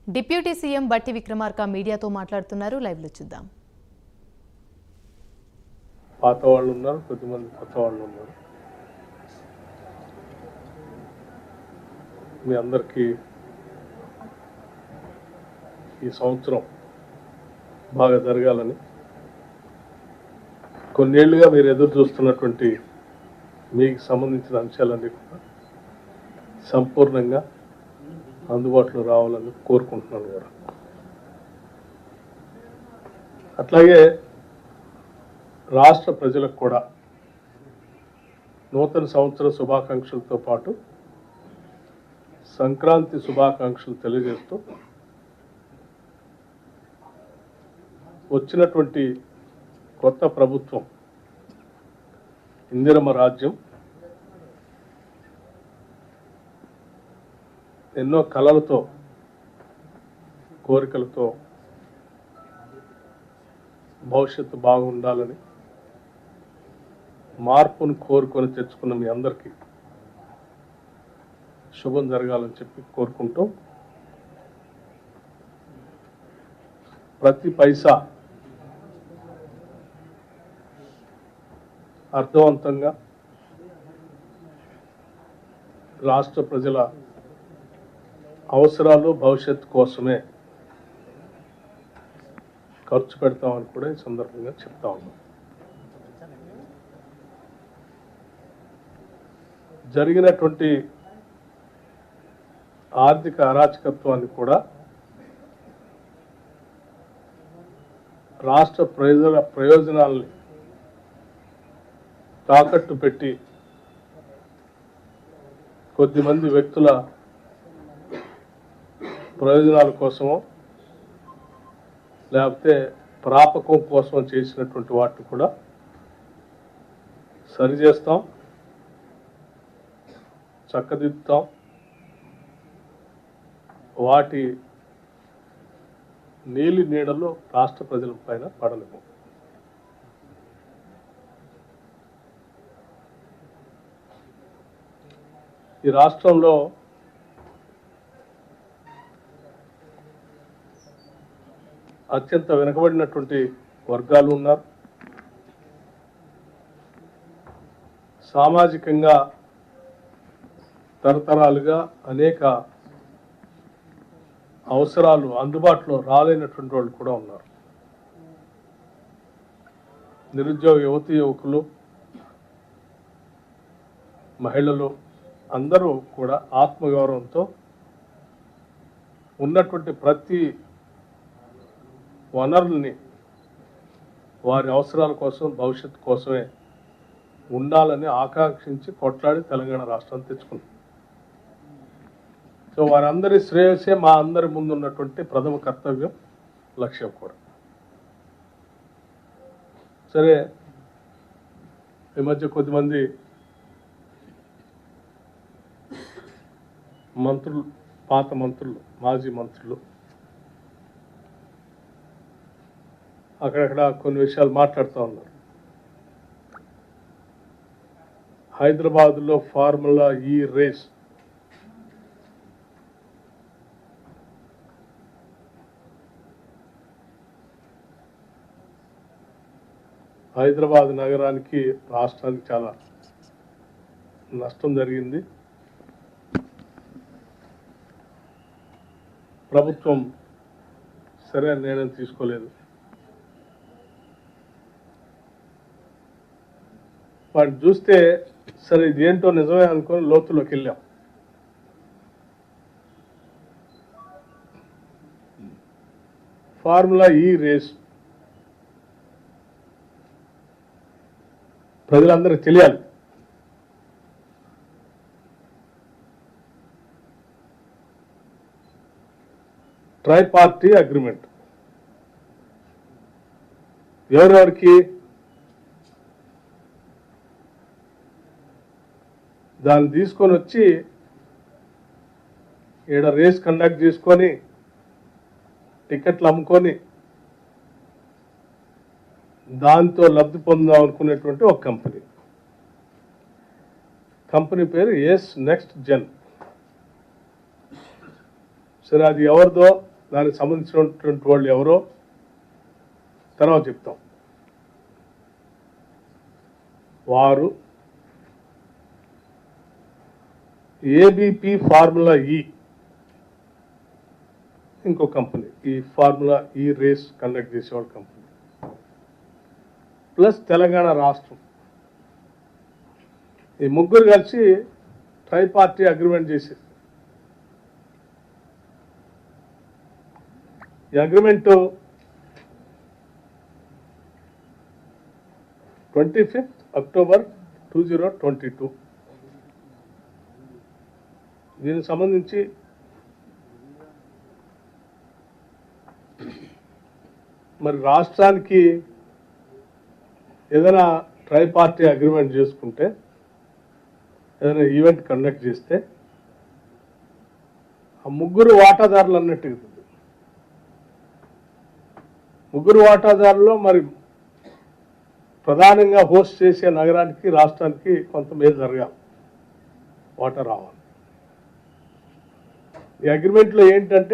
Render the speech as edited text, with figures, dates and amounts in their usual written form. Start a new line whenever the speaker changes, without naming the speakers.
Deputy CM బట్టి విక్రమార్క మీడియాతో మాట్లాడుతున్నారు. లైవ్ లో చూద్దాం.
పాత వాళ్ళు ఉన్నారు, కొద్దిమంది కొత్త వాళ్ళు ఉన్నారు. మీ అందరికీ ఈ సంవత్సరం బాగా జరగాలని, కొన్నేళ్లుగా మీరు ఎదురు చూస్తున్నటువంటి మీకు సంబంధించిన అంశాలన్నీ కూడా సంపూర్ణంగా అందుబాటులో రావాలని కోరుకుంటున్నాను కూడా. అట్లాగే రాష్ట్ర ప్రజలకు కూడా నూతన సంవత్సర శుభాకాంక్షలతో పాటు సంక్రాంతి శుభాకాంక్షలు తెలియజేస్తూ వచ్చినటువంటి కొత్త ప్రభుత్వం ఇందిరమ్మ రాజ్యం ఎన్నో కలలతో, కోరికలతో భవిష్యత్తు బాగుండాలని, మార్పును కోరుకొని తెచ్చుకున్న మీ అందరికీ శుభం జరగాలని చెప్పి కోరుకుంటూ, ప్రతి పైసా అర్థవంతంగా రాష్ట్ర ప్రజల అవసరాలు భవిష్యత్తు కోసమే ఖర్చు పెడతామని కూడా ఈ సందర్భంగా చెప్తా ఉన్నాం. జరిగినటువంటి ఆర్థిక అరాచకత్వాన్ని కూడా రాష్ట్ర ప్రజల ప్రయోజనాల్ని తాకట్టు పెట్టి కొద్దిమంది వ్యక్తుల ప్రయోజనాల కోసమో లేకపోతే ప్రాపకం కోసం చేసినటువంటి వాటిని కూడా సరిచేస్తాం, చక్కదిద్దుతాం. వాటి నీలి నీడలో రాష్ట్ర ప్రజల పైన పడలేము. ఈ రాష్ట్రంలో అత్యంత వెనుకబడినటువంటి వర్గాలు ఉన్నారు. సామాజికంగా తరతరాలుగా అనేక అవసరాలు అందుబాటులో రాలేనటువంటి వాళ్ళు కూడా ఉన్నారు. నిరుద్యోగ యువతీ యువకులు, మహిళలు అందరూ కూడా ఆత్మగౌరవంతో ఉన్నటువంటి ప్రతి వనరుల్ని వారి అవసరాల కోసం, భవిష్యత్తు కోసమే ఉండాలని ఆకాంక్షించి కొట్లాడి తెలంగాణ రాష్ట్రాన్ని తెచ్చుకుంది. సో వారందరి శ్రేయస్సే మా అందరి ముందు ఉన్నటువంటి ప్రథమ కర్తవ్యం, లక్ష్యం కూడా. సరే, ఈ మధ్య కొద్దిమంది మంత్రులు, పాత మంత్రులు, మాజీ మంత్రులు అక్కడక్కడ కొన్ని విషయాలు మాట్లాడుతూ ఉన్నారు. హైదరాబాద్లో ఫార్ములా ఈ రేస్ హైదరాబాద్ నగరానికి, రాష్ట్రానికి చాలా నష్టం జరిగింది. ప్రభుత్వం సరైన నిర్ణయం తీసుకోలేదు. వాటిని చూస్తే సరే ఇది ఏంటో నిజమే అనుకొని లోతులోకి వెళ్ళాం. ఫార్ములా ఈ రేస్ ప్రజలందరికీ తెలియాలి. ట్రైపార్టీ అగ్రిమెంట్ ఎవరెవరికి? దాన్ని తీసుకొని వచ్చి ఈడ రేస్ కండక్ట్ చేసుకొని టికెట్లు అమ్ముకొని దాంతో లబ్ధి పొందాం అనుకునేటువంటి ఒక కంపెనీ. కంపెనీ పేరు ఎస్ నెక్స్ట్ జెన్. సరే, అది ఎవరిదో దానికి సంబంధించినటువంటి వాళ్ళు ఎవరో తర్వాత చెప్తాం. వారు ఏబిపి ఫార్ములా ఈ ఇంకో కంపెనీ, ఈ ఫార్ములా ఈ రేస్ కండక్ట్ చేసేవాళ్ళ కంపెనీ, ప్లస్ తెలంగాణ రాష్ట్రం, ఈ ముగ్గురు కలిసి ట్రై పార్టీ అగ్రిమెంట్ చేసేది. ఈ అగ్రిమెంట్ 25 అక్టోబర్ 2022. దీనికి సంబంధించి మరి రాష్ట్రానికి ఏదైనా ట్రై పార్టీ అగ్రిమెంట్ చేసుకుంటే, ఏదైనా ఈవెంట్ కండక్ట్ చేస్తే ఆ ముగ్గురు వాటాదారులు అన్నట్టుగా ఉంది. ముగ్గురు వాటాదారుల్లో మరి ప్రధానంగా హోస్ట్ చేసే నగరానికి రాష్ట్రానికి కొంత మేలు జరగాలి, వాటా రావాలి. ఈ అగ్రిమెంట్లో ఏంటంటే